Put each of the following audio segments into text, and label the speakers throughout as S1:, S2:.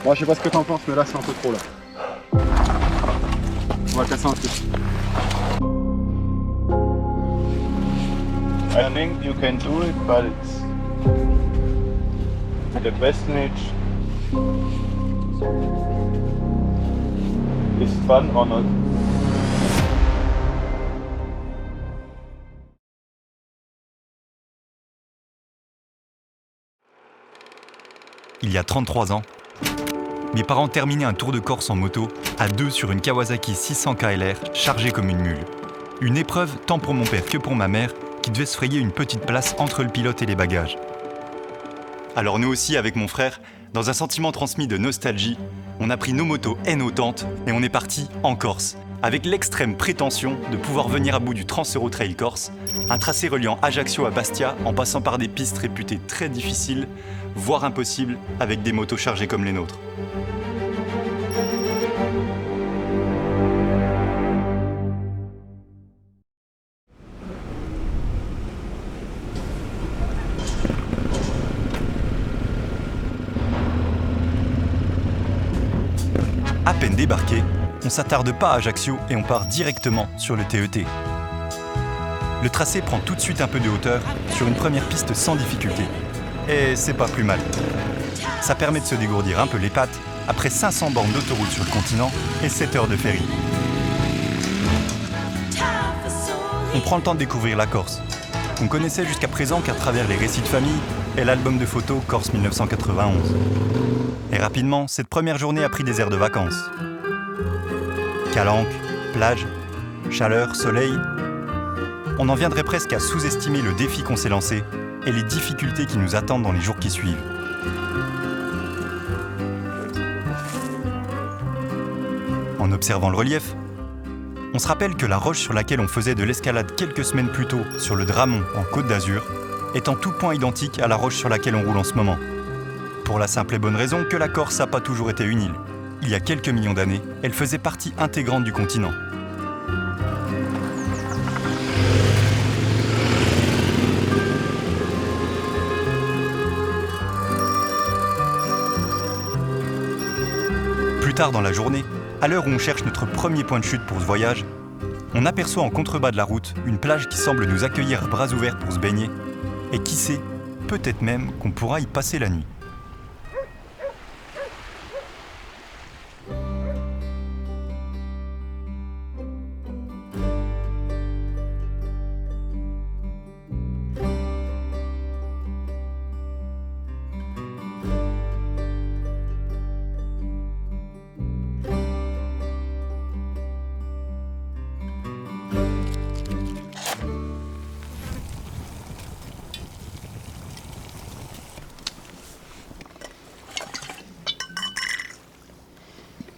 S1: Bon, je sais pas ce que t'en penses, mais là c'est un peu trop là. On va casser un truc.
S2: I think you can do it, but it's the best niche is fun or not.
S3: Il y a 33 ans, mes parents terminaient un tour de Corse en moto, à deux sur une Kawasaki 600 KLR chargée comme une mule. Une épreuve tant pour mon père que pour ma mère, qui devait se frayer une petite place entre le pilote et les bagages. Alors nous aussi, avec mon frère, dans un sentiment transmis de nostalgie, on a pris nos motos et nos tentes et on est parti en Corse, avec l'extrême prétention de pouvoir venir à bout du Trans-Euro-Trail Corse, un tracé reliant Ajaccio à Bastia en passant par des pistes réputées très difficiles, voire impossibles, avec des motos chargées comme les nôtres. À peine débarqué, on s'attarde pas à Ajaccio et on part directement sur le TET. Le tracé prend tout de suite un peu de hauteur sur une première piste sans difficulté. Et c'est pas plus mal. Ça permet de se dégourdir un peu les pattes après 500 bornes d'autoroute sur le continent et 7 heures de ferry. On prend le temps de découvrir la Corse, qu'on connaissait jusqu'à présent qu'à travers les récits de famille et l'album de photos Corse 1991. Et rapidement, cette première journée a pris des airs de vacances. Calanques, plage, chaleur, soleil. On en viendrait presque à sous-estimer le défi qu'on s'est lancé et les difficultés qui nous attendent dans les jours qui suivent. En observant le relief, on se rappelle que la roche sur laquelle on faisait de l'escalade quelques semaines plus tôt sur le Dramont en Côte d'Azur est en tout point identique à la roche sur laquelle on roule en ce moment. Pour la simple et bonne raison que la Corse n'a pas toujours été une île. Il y a quelques millions d'années, elle faisait partie intégrante du continent. Plus tard dans la journée, à l'heure où on cherche notre premier point de chute pour ce voyage, on aperçoit en contrebas de la route une plage qui semble nous accueillir à bras ouverts pour se baigner, et qui sait, peut-être même qu'on pourra y passer la nuit.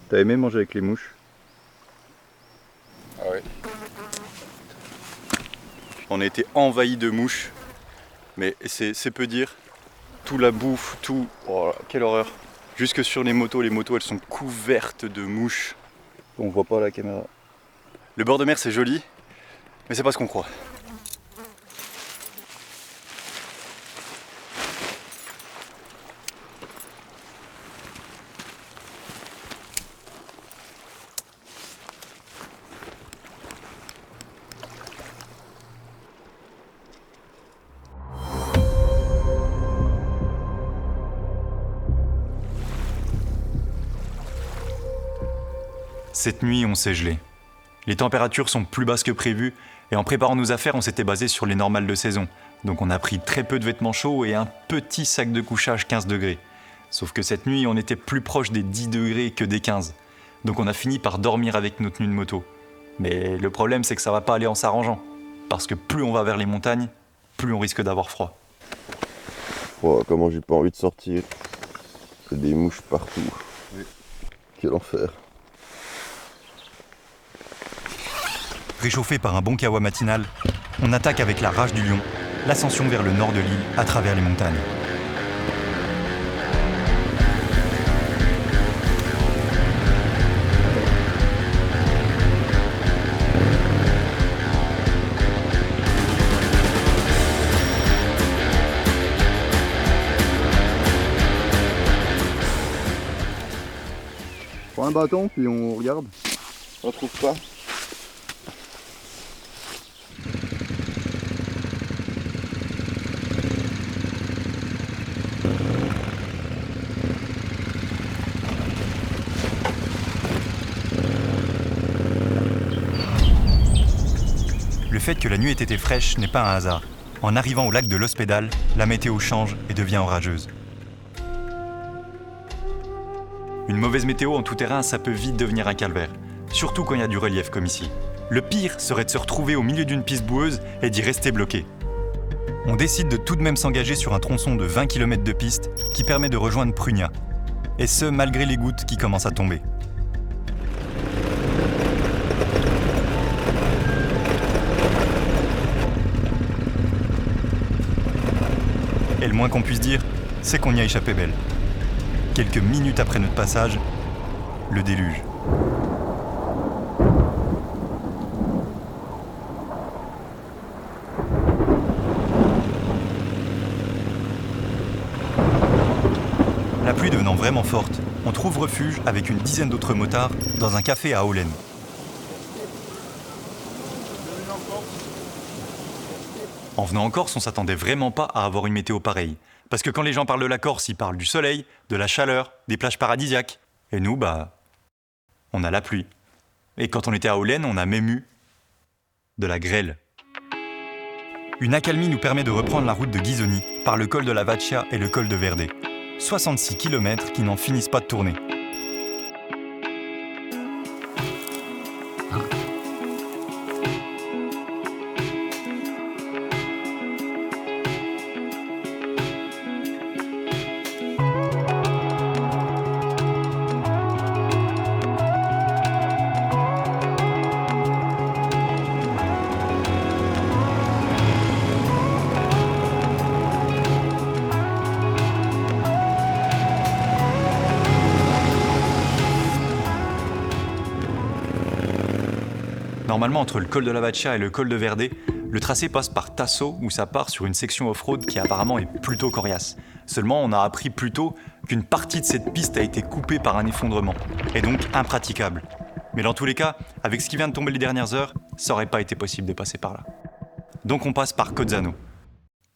S2: T'as aimé manger avec les mouches?
S1: Ah ouais.
S3: On a été envahis de mouches, mais c'est peu dire. Tout la bouffe, tout... Oh là, quelle horreur. Jusque sur les motos elles sont couvertes de mouches.
S2: On voit pas à la caméra.
S3: Le bord de mer c'est joli, mais c'est pas ce qu'on croit. Cette nuit, on s'est gelé. Les températures sont plus basses que prévu et en préparant nos affaires, on s'était basé sur les normales de saison. Donc on a pris très peu de vêtements chauds et un petit sac de couchage 15 degrés. Sauf que cette nuit, on était plus proche des 10 degrés que des 15. Donc on a fini par dormir avec nos tenues de moto. Mais le problème, c'est que ça va pas aller en s'arrangeant. Parce que plus on va vers les montagnes, plus on risque d'avoir froid.
S4: Oh, comment j'ai pas envie de sortir. C'est des mouches partout.
S1: Oui.
S4: Quel enfer.
S3: Réchauffé par un bon kawa matinal, on attaque avec la rage du lion l'ascension vers le nord de l'île à travers les montagnes.
S1: Un bâton, puis on regarde.
S4: On trouve pas.
S3: Le fait que la nuit ait été fraîche n'est pas un hasard. En arrivant au lac de l'Hospédale, la météo change et devient orageuse. Une mauvaise météo en tout terrain, ça peut vite devenir un calvaire. Surtout quand il y a du relief comme ici. Le pire serait de se retrouver au milieu d'une piste boueuse et d'y rester bloqué. On décide de tout de même s'engager sur un tronçon de 20 km de piste qui permet de rejoindre Prunia. Et ce, malgré les gouttes qui commencent à tomber. Et le moins qu'on puisse dire, c'est qu'on y a échappé belle. Quelques minutes après notre passage, le déluge. La pluie devenant vraiment forte, on trouve refuge avec une dizaine d'autres motards dans un café à Aulen. En venant en Corse, on s'attendait vraiment pas à avoir une météo pareille. Parce que quand les gens parlent de la Corse, ils parlent du soleil, de la chaleur, des plages paradisiaques. Et nous, on a la pluie. Et quand on était à Aulen, on a même eu de la grêle. Une accalmie nous permet de reprendre la route de Ghisoni par le col de la Vaccia et le col de Verde. 66 km qui n'en finissent pas de tourner. Normalement, entre le col de la Vaccia et le col de Verde, le tracé passe par Tasso où ça part sur une section off-road qui apparemment est plutôt coriace. Seulement, on a appris plus tôt qu'une partie de cette piste a été coupée par un effondrement, et donc impraticable. Mais dans tous les cas, avec ce qui vient de tomber les dernières heures, ça aurait pas été possible de passer par là. Donc on passe par Cozzano.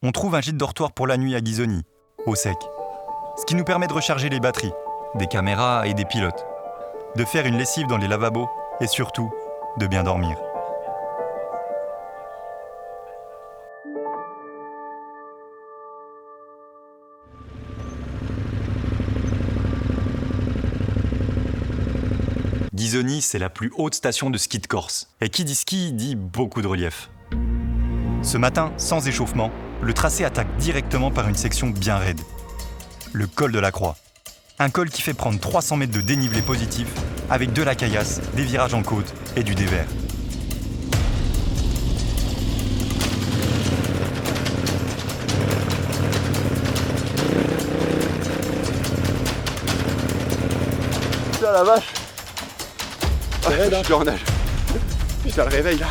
S3: On trouve un gîte dortoir pour la nuit à Ghisoni, au sec. Ce qui nous permet de recharger les batteries, des caméras et des pilotes, de faire une lessive dans les lavabos et surtout, de bien dormir. Ghisoni, c'est la plus haute station de ski de Corse. Et qui dit ski, dit beaucoup de relief. Ce matin, sans échauffement, le tracé attaque directement par une section bien raide. Le col de la Croix. Un col qui fait prendre 300 mètres de dénivelé positif, avec de la caillasse, des virages en côte et du dévers.
S1: Putain la vache.
S4: Je suis en nage. Putain, le réveil là.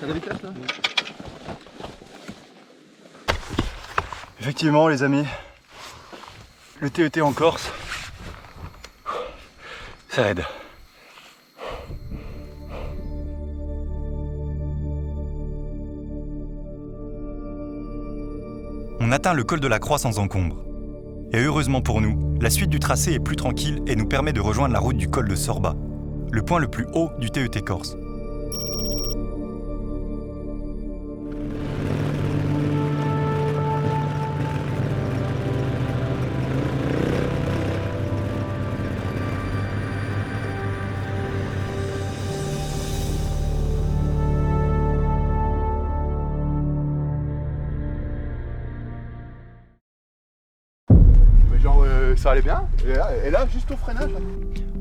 S1: T'as de la vitesse là ?
S2: Effectivement, les amis, le TET en Corse, ça aide.
S3: On atteint le col de la Croix sans encombre. Et heureusement pour nous, la suite du tracé est plus tranquille et nous permet de rejoindre la route du col de Sorba, le point le plus haut du TET Corse.
S1: Mais genre ça allait bien, et là juste au freinage. Là.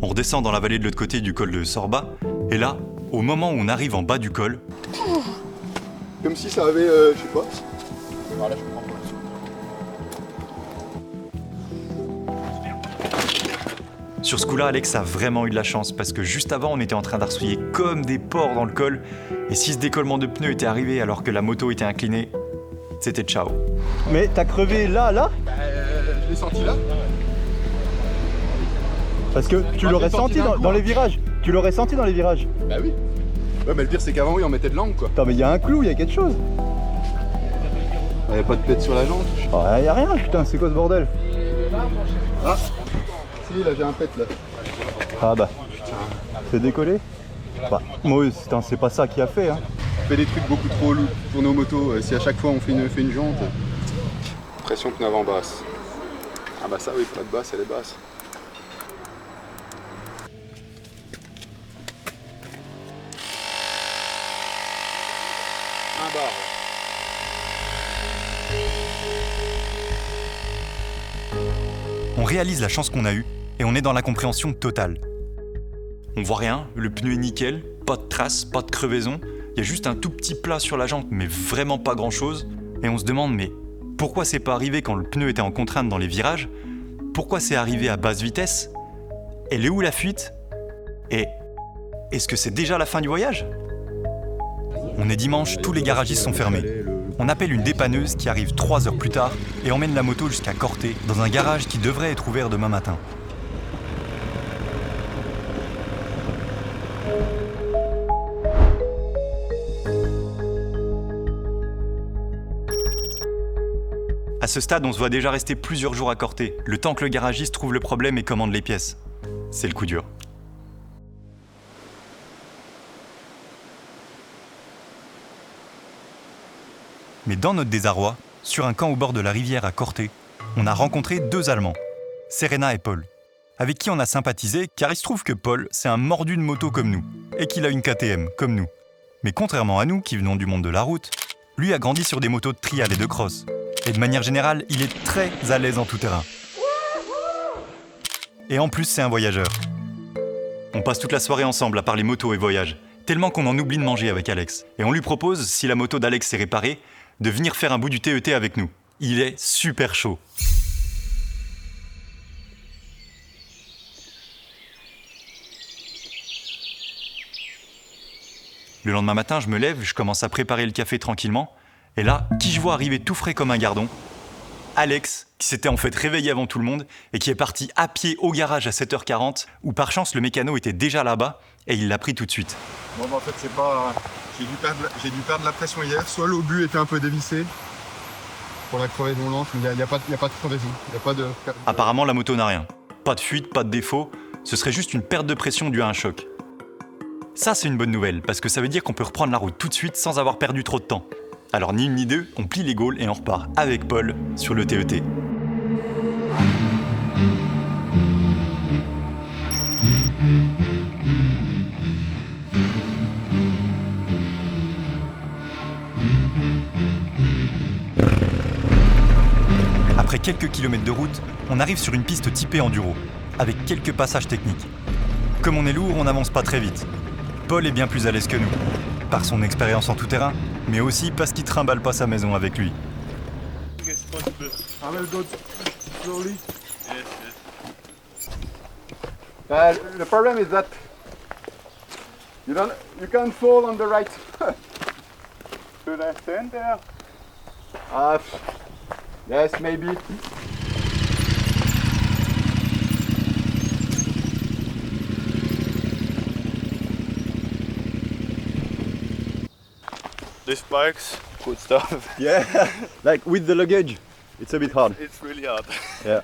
S3: On redescend dans la vallée de l'autre côté du col de Sorba, et là, au moment où on arrive en bas du col,
S1: Comme si ça avait, je sais pas. Voilà, je comprends pas.
S3: Sur ce coup-là, Alex a vraiment eu de la chance parce que juste avant, on était en train d'arsouiller comme des porcs dans le col. Et si ce décollement de pneus était arrivé alors que la moto était inclinée, c'était ciao.
S2: Mais t'as crevé là
S1: Je l'ai senti là.
S2: Parce que tu l'aurais senti dans les virages. Tu l'aurais senti dans les virages.
S1: Bah oui. Ouais, mais le pire, c'est qu'avant, oui, on mettait de l'angle, quoi.
S2: Attends, mais il y a un clou, il y a quelque chose.
S1: Il n'y a pas de pète sur la jante.
S2: Ouais, y a rien, putain, c'est quoi ce bordel?
S1: Ah, si, là, j'ai un pet, là.
S2: Ah bah, c'est décollé. Bah, moi, c'est pas ça qui a fait, hein.
S1: On fait des trucs beaucoup trop lourds pour nos motos. Si à chaque fois, on fait une jante. Pression pneu avant basse. Ah bah ça, oui, pas de basse, elle est basse. Un bar.
S3: On réalise la chance qu'on a eue et on est dans la compréhension totale. On voit rien, le pneu est nickel, pas de traces, pas de crevaison, il y a juste un tout petit plat sur la jante mais vraiment pas grand chose. Et on se demande mais pourquoi c'est pas arrivé quand le pneu était en contrainte dans les virages? Pourquoi c'est arrivé à basse vitesse? Elle est où la fuite? Et est-ce que c'est déjà la fin du voyage? On est dimanche, tous les garagistes sont fermés. On appelle une dépanneuse qui arrive 3 heures plus tard et emmène la moto jusqu'à Corté, dans un garage qui devrait être ouvert demain matin. À ce stade, on se voit déjà rester plusieurs jours à Corté, le temps que le garagiste trouve le problème et commande les pièces. C'est le coup dur. Mais dans notre désarroi, sur un camp au bord de la rivière à Corté, on a rencontré 2 Allemands, Serena et Paul, avec qui on a sympathisé car il se trouve que Paul, c'est un mordu de moto comme nous, et qu'il a une KTM comme nous. Mais contrairement à nous, qui venons du monde de la route, lui a grandi sur des motos de trial et de cross. Et de manière générale, il est très à l'aise en tout terrain. Et en plus, c'est un voyageur. On passe toute la soirée ensemble à parler moto et voyage, tellement qu'on en oublie de manger avec Alex. Et on lui propose, si la moto d'Alex est réparée, de venir faire un bout du TET avec nous. Il est super chaud. Le lendemain matin, je me lève, je commence à préparer le café tranquillement. Et là, qui je vois arriver tout frais comme un gardon? Alex, qui s'était en fait réveillé avant tout le monde et qui est parti à pied au garage à 7h40, où par chance le mécano était déjà là-bas et il l'a pris tout de suite.
S1: Bon, bah, en fait, c'est pas. J'ai dû perdre la pression hier. Soit l'obus était un peu dévissé pour la crevaison lente, mais il n'y a pas de crevaison. Il n'y a pas de.
S3: Apparemment, la moto n'a rien. Pas de fuite, pas de défaut. Ce serait juste une perte de pression due à un choc. Ça, c'est une bonne nouvelle, parce que ça veut dire qu'on peut reprendre la route tout de suite sans avoir perdu trop de temps. Alors ni une ni deux, on plie les gaules et on repart avec Paul sur le TET. Après quelques kilomètres de route, on arrive sur une piste typée enduro, avec quelques passages techniques. Comme on est lourd, on n'avance pas très vite. Paul est bien plus à l'aise que nous, par son expérience en tout-terrain, mais aussi parce qu'il trimballe pas sa maison avec lui.
S1: The problem is that you can't fall on the right. Should I stand there? Yes, maybe.
S2: This bike's good stuff.
S1: Yeah, like with the luggage, it's a bit hard.
S2: It's really hard.
S1: Yeah.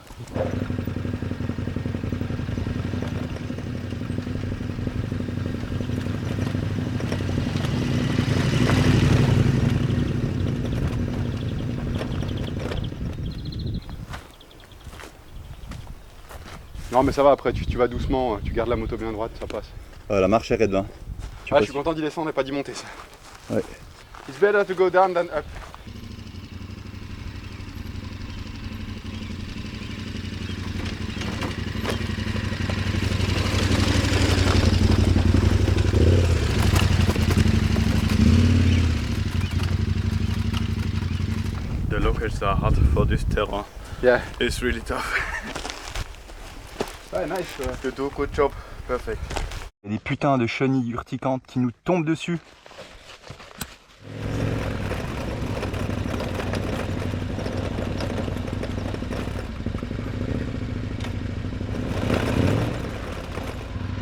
S1: Non mais ça va, après tu vas doucement, tu gardes la moto bien droite, ça passe.
S2: La marche est raide, hein.
S1: Je suis content d'y descendre et pas d'y monter ça.
S2: Ouais.
S1: It's better to go down than up.
S2: The locals are hard for this terrain.
S1: Yeah.
S2: It's really tough.
S1: Ouais, nice. You do good job. Perfect.
S2: Il y a des putains de chenilles urticantes qui nous tombent dessus.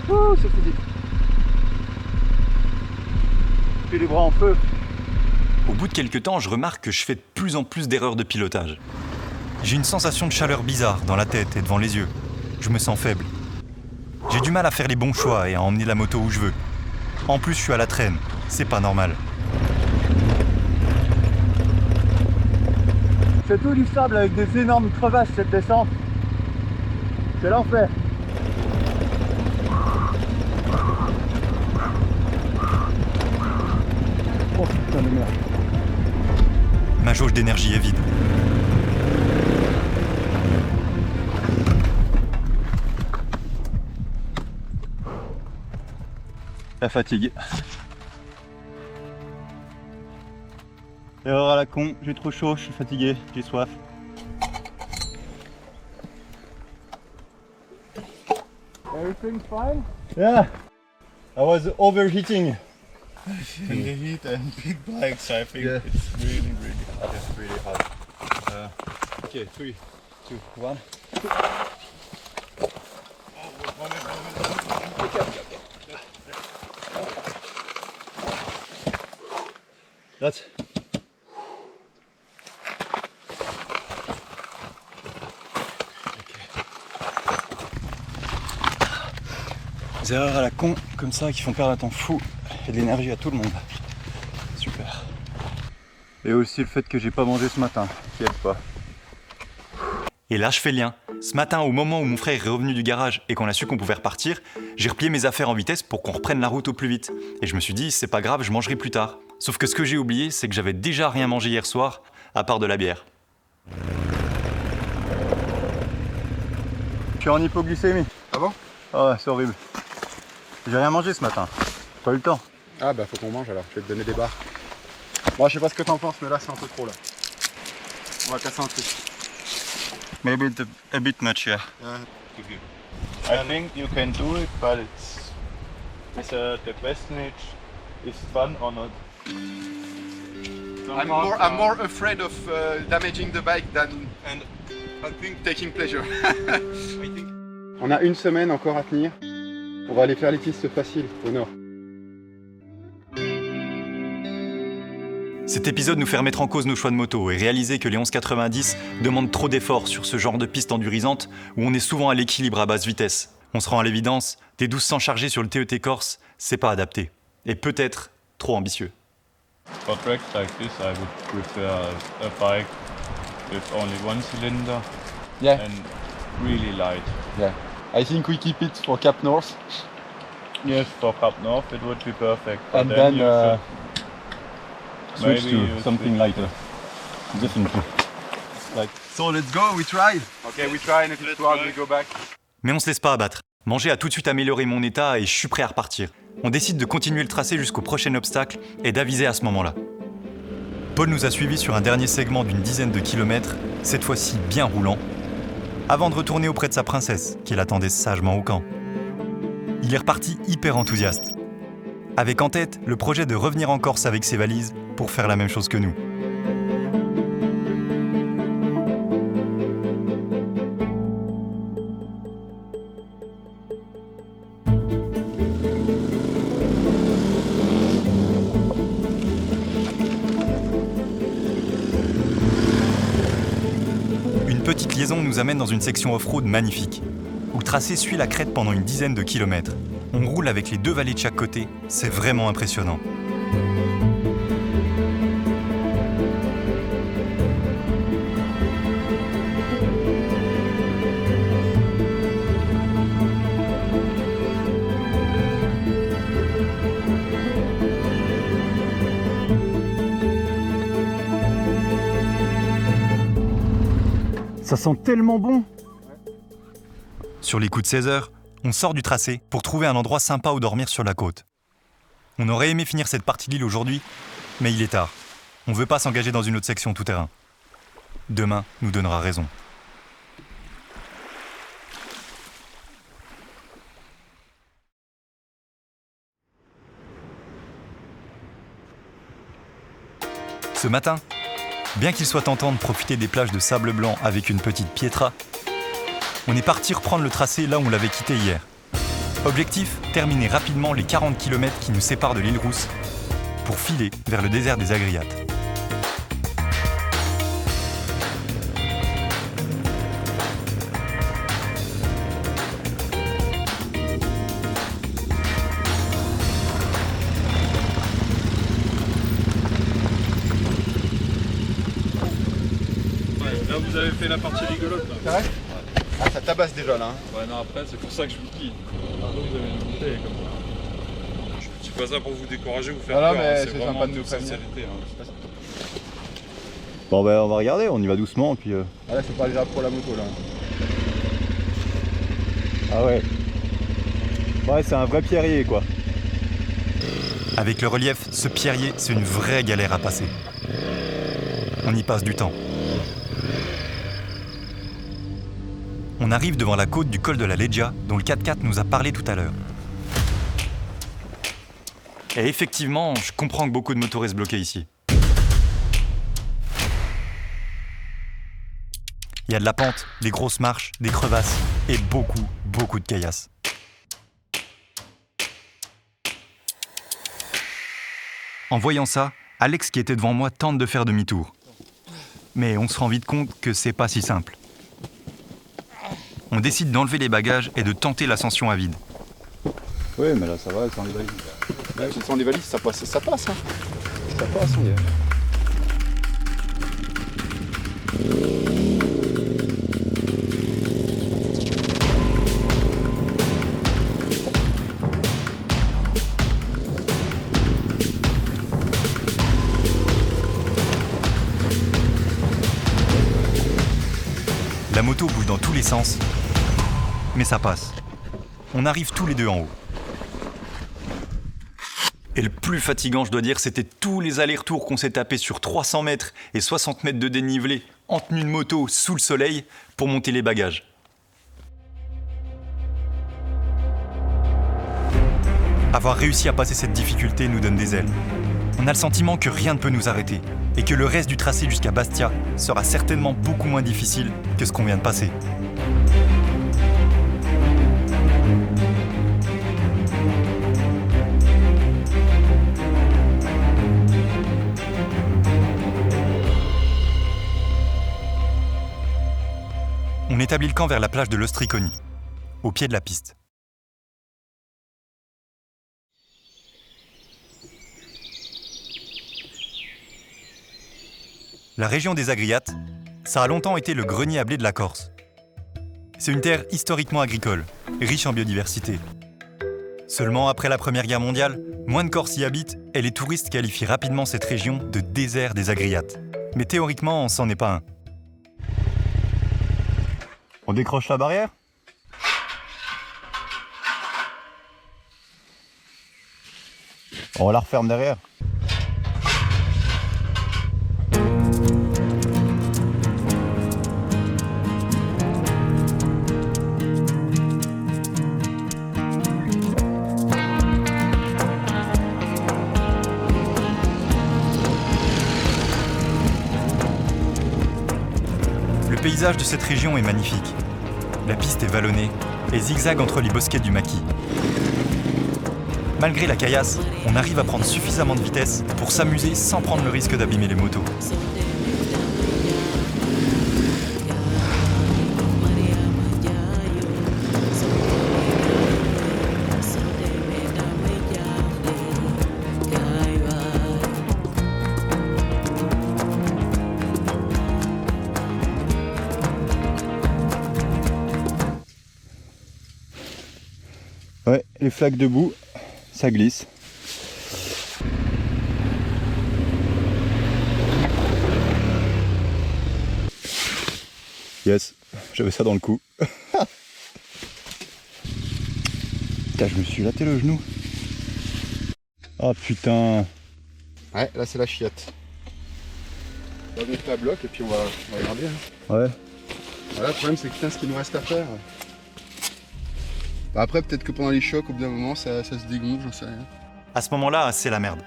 S2: Ouh, c'est physique. Puis les bras en feu.
S3: Au bout de quelques temps, je remarque que je fais de plus en plus d'erreurs de pilotage. J'ai une sensation de chaleur bizarre dans la tête et devant les yeux. Je me sens faible. J'ai du mal à faire les bons choix et à emmener la moto où je veux. En plus, je suis à la traîne. C'est pas normal.
S2: C'est tout du sable avec des énormes crevasses cette descente. C'est l'enfer. Oh putain de merde.
S3: Ma jauge d'énergie est vide.
S2: La fatigue. Erreur à la con, j'ai trop chaud, je suis fatigué, j'ai soif.
S1: Everything fine?
S2: Yeah, I was overheating.
S5: In the heat and big bikes, I think it's really hot. It's really hot.
S2: Okay, 3, 2, 1. That's des erreurs à la con comme ça qui font perdre un temps fou et de l'énergie à tout le monde. Super. Et aussi le fait que j'ai pas mangé ce matin, qui aide pas.
S3: Et là, je fais le lien. Ce matin, au moment où mon frère est revenu du garage et qu'on a su qu'on pouvait repartir, j'ai replié mes affaires en vitesse pour qu'on reprenne la route au plus vite. Et je me suis dit, c'est pas grave, je mangerai plus tard. Sauf que ce que j'ai oublié, c'est que j'avais déjà rien mangé hier soir, à part de la bière.
S2: Je suis en hypoglycémie.
S1: Ah bon?
S2: Ah ouais, c'est horrible. J'ai rien mangé ce matin. J'ai pas eu le temps.
S1: Ah bah faut qu'on mange alors, je vais te donner des barres. Bon, je sais pas ce que t'en penses, mais là c'est un peu trop là. On va casser un truc.
S2: Maybe a bit much, yeah.
S5: I think you can do it, but the question is fun or not.
S1: I'm more afraid of damaging the bike than and I think taking pleasure. On a une semaine encore à tenir. On va aller faire les pistes faciles au nord.
S3: Cet épisode nous fait remettre en cause nos choix de moto et réaliser que les 1190 demandent trop d'efforts sur ce genre de piste endurisante où on est souvent à l'équilibre à basse vitesse. On se rend à l'évidence, des 1200 chargés sur le TET Corse, c'est pas adapté. Et peut-être trop ambitieux.
S5: For tracks like this, I would prefer a bike with only one cylinder and really light.
S1: Yeah. I think we keep it for Cap North.
S5: Yes, for Cap North it would be perfect.
S2: And
S5: But
S2: then
S5: you
S2: switch
S5: maybe you
S2: to something lighter. Definitely.
S1: So let's go, we try. Okay, we try and if it's too hard, we go back.
S3: Mais on se laisse pas abattre. Manger a tout de suite amélioré mon état et je suis prêt à repartir. On décide de continuer le tracé jusqu'au prochain obstacle et d'aviser à ce moment-là. Paul nous a suivis sur un dernier segment d'une dizaine de kilomètres, cette fois-ci bien roulant, avant de retourner auprès de sa princesse, qui l'attendait sagement au camp. Il est reparti hyper enthousiaste, avec en tête le projet de revenir en Corse avec ses valises pour faire la même chose que nous. Une petite liaison nous amène dans une section off-road magnifique, où le tracé suit la crête pendant une dizaine de kilomètres. On roule avec les deux vallées de chaque côté, c'est vraiment impressionnant.
S2: Ça sent tellement bon.
S3: Sur les coups de 16 heures, on sort du tracé pour trouver un endroit sympa où dormir sur la côte. On aurait aimé finir cette partie de l'île aujourd'hui, mais il est tard. On ne veut pas s'engager dans une autre section tout-terrain. Demain nous donnera raison. Ce matin, bien qu'il soit tentant de profiter des plages de sable blanc avec une petite pietra, on est parti reprendre le tracé là où on l'avait quitté hier. Objectif, terminer rapidement les 40 km qui nous séparent de l'île Rousse pour filer vers le désert des Agriates.
S5: Là vous avez fait la partie rigolote là.
S1: C'est vrai? Ah, ça tabasse déjà là. Hein.
S5: Ouais non après c'est pour ça que je vous le dis. Vous avez monté comme ça. Je dis pas ça pour vous décourager, vous faire
S1: Ah non,
S5: peur,
S1: mais
S5: hein,
S1: c'est
S5: vraiment
S1: sympa de nous
S5: toute
S1: prévenir.
S5: sincérité, hein.
S2: Bon ben on va regarder, on y va doucement puis...
S1: Ah là c'est pas déjà pour la moto là.
S2: Ah ouais. Ouais c'est un vrai pierrier quoi.
S3: Avec le relief, ce pierrier, c'est une vraie galère à passer. On y passe du temps. On arrive devant la côte du col de la Leggia, dont le 4x4 nous a parlé tout à l'heure. Et effectivement, je comprends que beaucoup de motoristes bloqués ici. Il y a de la pente, des grosses marches, des crevasses et beaucoup de caillasses. En voyant ça, Alex qui était devant moi tente de faire demi-tour. Mais on se rend vite compte que c'est pas si simple. On décide d'enlever les bagages et de tenter l'ascension à vide.
S2: Oui mais là ça va sans les valises.
S1: Ouais, sans les valises ça passe. Ça passe hein. Ça passe hein.
S3: La moto bouge dans tous les sens, mais ça passe. On arrive tous les deux en haut. Et le plus fatigant, je dois dire, c'était tous les allers-retours qu'on s'est tapés sur 300 mètres et 60 mètres de dénivelé en tenue de moto sous le soleil pour monter les bagages. Avoir réussi à passer cette difficulté nous donne des ailes. On a le sentiment que rien ne peut nous arrêter et que le reste du tracé jusqu'à Bastia sera certainement beaucoup moins difficile que ce qu'on vient de passer. On établit le camp vers la plage de l'Ostriconi, au pied de la piste. La région des Agriates, ça a longtemps été le grenier à blé de la Corse. C'est une terre historiquement agricole, riche en biodiversité. Seulement après la Première Guerre mondiale, moins de Corses y habitent et les touristes qualifient rapidement cette région de désert des Agriates. Mais théoriquement, c'en est pas un.
S2: On décroche la barrière? On la referme derrière.
S3: Le paysage de cette région est magnifique. La piste est vallonnée et zigzague entre les bosquets du maquis. Malgré la caillasse, on arrive à prendre suffisamment de vitesse pour s'amuser sans prendre le risque d'abîmer les motos.
S2: Ouais, les flaques de boue, ça glisse. Yes, j'avais ça dans le cou. Putain, je me suis laté le genou. Oh putain.
S1: Ouais, là c'est la chiotte. On va mettre à bloc et puis on va regarder. Hein.
S2: Ouais.
S1: Voilà, le problème c'est que putain, ce qu'il nous reste à faire. Bah après peut-être que pendant les chocs au bout d'un moment ça se dégonfle, j'en sais rien.
S3: À ce moment-là, c'est la merde.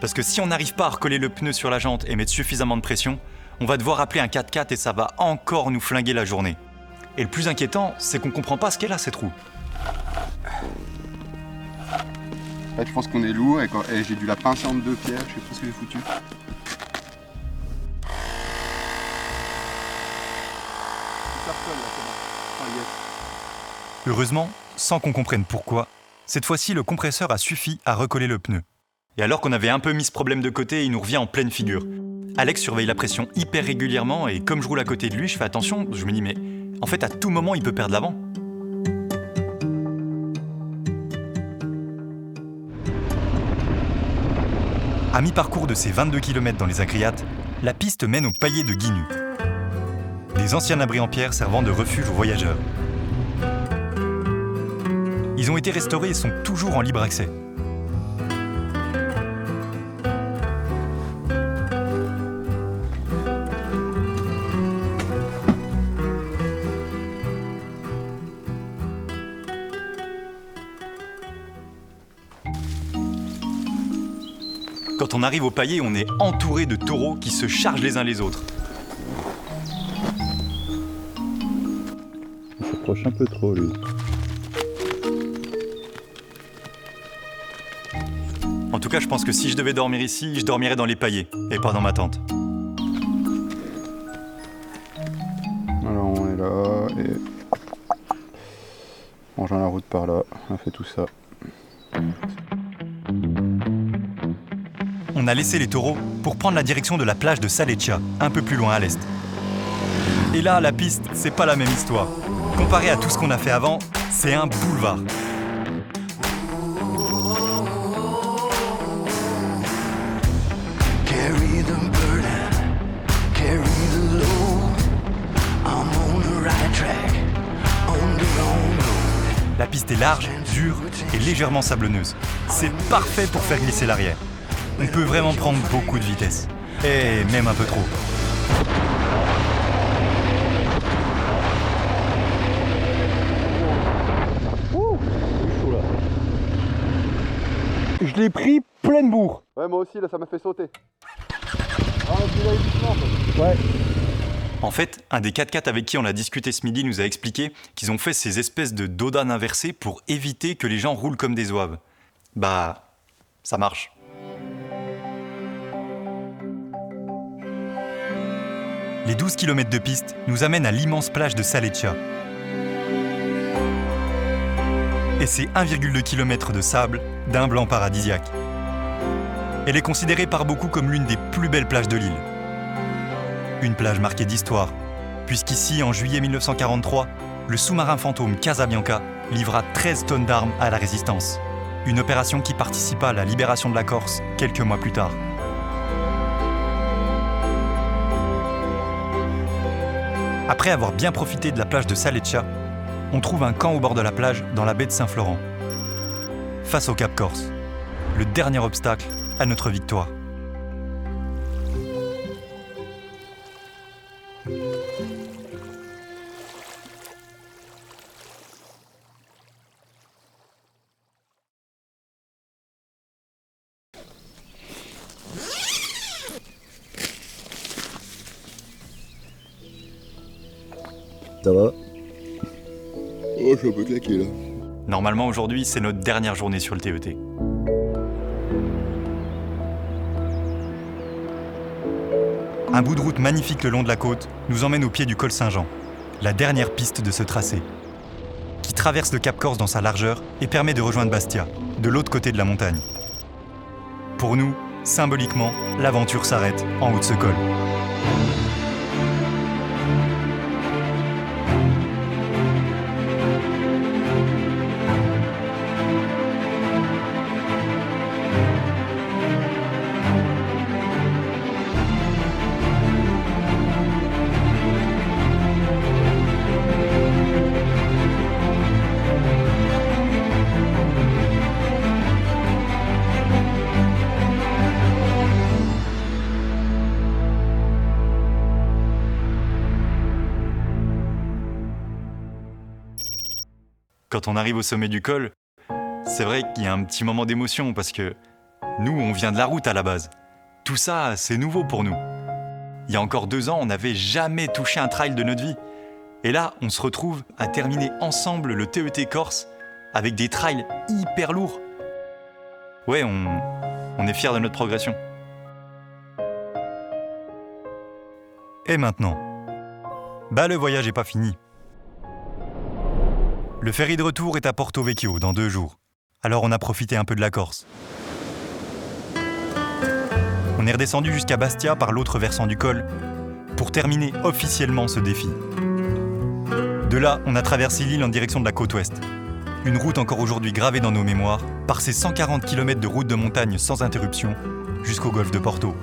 S3: Parce que si on n'arrive pas à recoller le pneu sur la jante et mettre suffisamment de pression, on va devoir appeler un 4x4 et ça va encore nous flinguer la journée. Et le plus inquiétant, c'est qu'on comprend pas ce qu'est là cette roue.
S1: En fait, je pense qu'on est lourd et j'ai dû la pincer en 2 pierres, je sais pas ce que j'ai foutu.
S3: Heureusement, sans qu'on comprenne pourquoi, cette fois-ci le compresseur a suffi à recoller le pneu. Et alors qu'on avait un peu mis ce problème de côté, il nous revient en pleine figure. Alex surveille la pression hyper régulièrement et comme je roule à côté de lui, je fais attention, je me dis mais en fait à tout moment il peut perdre l'avant. À mi-parcours de ces 22 km dans les Agriates, la piste mène au Paillé de Guinu. Des anciens abris en pierre servant de refuge aux voyageurs. Ils ont été restaurés et sont toujours en libre accès. Quand on arrive au Paillé, on est entouré de taureaux qui se chargent les uns les autres.
S2: Il s'approche un peu trop, lui.
S3: En tout cas, je pense que si je devais dormir ici, je dormirais dans les Paillés et pas dans ma tente.
S1: Alors on est là et on rejoint la route par là, on a fait tout ça.
S3: On a laissé les taureaux pour prendre la direction de la plage de Saleccia, un peu plus loin à l'est. Et là, la piste, c'est pas la même histoire. Comparé à tout ce qu'on a fait avant, c'est un boulevard. La piste est large, dure et légèrement sablonneuse. C'est parfait pour faire glisser l'arrière. On peut vraiment prendre beaucoup de vitesse. Et même un peu trop.
S2: Je l'ai pris pleine bourre.
S1: Ouais, moi aussi, là, ça m'a fait sauter.
S2: Ouais.
S3: En fait, un des 4x4 avec qui on a discuté ce midi nous a expliqué qu'ils ont fait ces espèces de dodanes inversées pour éviter que les gens roulent comme des zouaves. Bah, ça marche. Les 12 km de piste nous amènent à l'immense plage de Saleccia. Et c'est 1,2 km de sable d'un blanc paradisiaque. Elle est considérée par beaucoup comme l'une des plus belles plages de l'île. Une plage marquée d'histoire, puisqu'ici, en juillet 1943, le sous-marin fantôme Casabianca livra 13 tonnes d'armes à la résistance. Une opération qui participa à la libération de la Corse quelques mois plus tard. Après avoir bien profité de la plage de Saleccia, on trouve un camp au bord de la plage dans la baie de Saint-Florent, face au Cap Corse, le dernier obstacle à notre victoire.
S4: Ça va? Oh, je suis un peu claqué là.
S3: Normalement, aujourd'hui, c'est notre dernière journée sur le TET. Un bout de route magnifique le long de la côte nous emmène au pied du col Saint-Jean, la dernière piste de ce tracé, qui traverse le Cap Corse dans sa largeur et permet de rejoindre Bastia, de l'autre côté de la montagne. Pour nous, symboliquement, l'aventure s'arrête en haut de ce col. Quand on arrive au sommet du col, c'est vrai qu'il y a un petit moment d'émotion parce que Nous, on vient de la route à la base. Tout ça, c'est nouveau pour nous. Il y a encore 2 ans, on n'avait jamais touché un trail de notre vie. Et là, on se retrouve à terminer ensemble le TET Corse avec des trails hyper lourds. Ouais, on est fiers de notre progression. Et maintenant, le voyage n'est pas fini. Le ferry de retour est à Porto Vecchio dans 2 jours. Alors on a profité un peu de la Corse. On est redescendu jusqu'à Bastia par l'autre versant du col pour terminer officiellement ce défi. De là, on a traversé l'île en direction de la côte ouest. Une route encore aujourd'hui gravée dans nos mémoires par ces 140 km de route de montagne sans interruption jusqu'au golfe de Porto.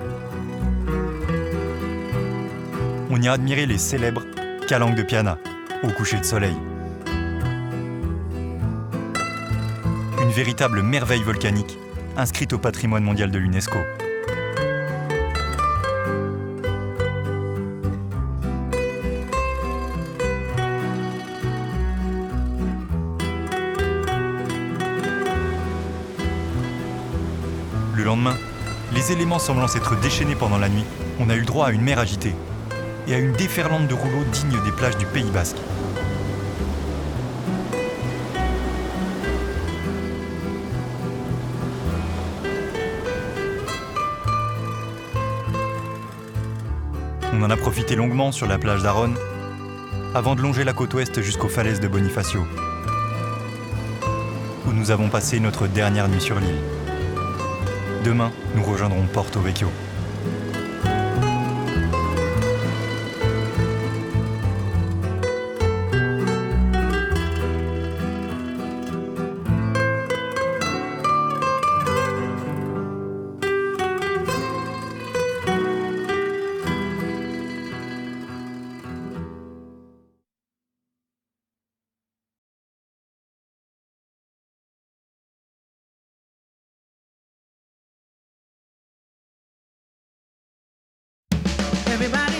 S3: On y a admiré les célèbres calanques de Piana au coucher de soleil. Une véritable merveille volcanique inscrite au patrimoine mondial de l'UNESCO. Le lendemain, les éléments semblant s'être déchaînés pendant la nuit, on a eu le droit à une mer agitée et à une déferlante de rouleaux digne des plages du Pays Basque. On en a profité longuement sur la plage d'Aron, avant de longer la côte ouest jusqu'aux falaises de Bonifacio, où nous avons passé notre dernière nuit sur l'île. Demain, nous rejoindrons Porto Vecchio.
S6: Everybody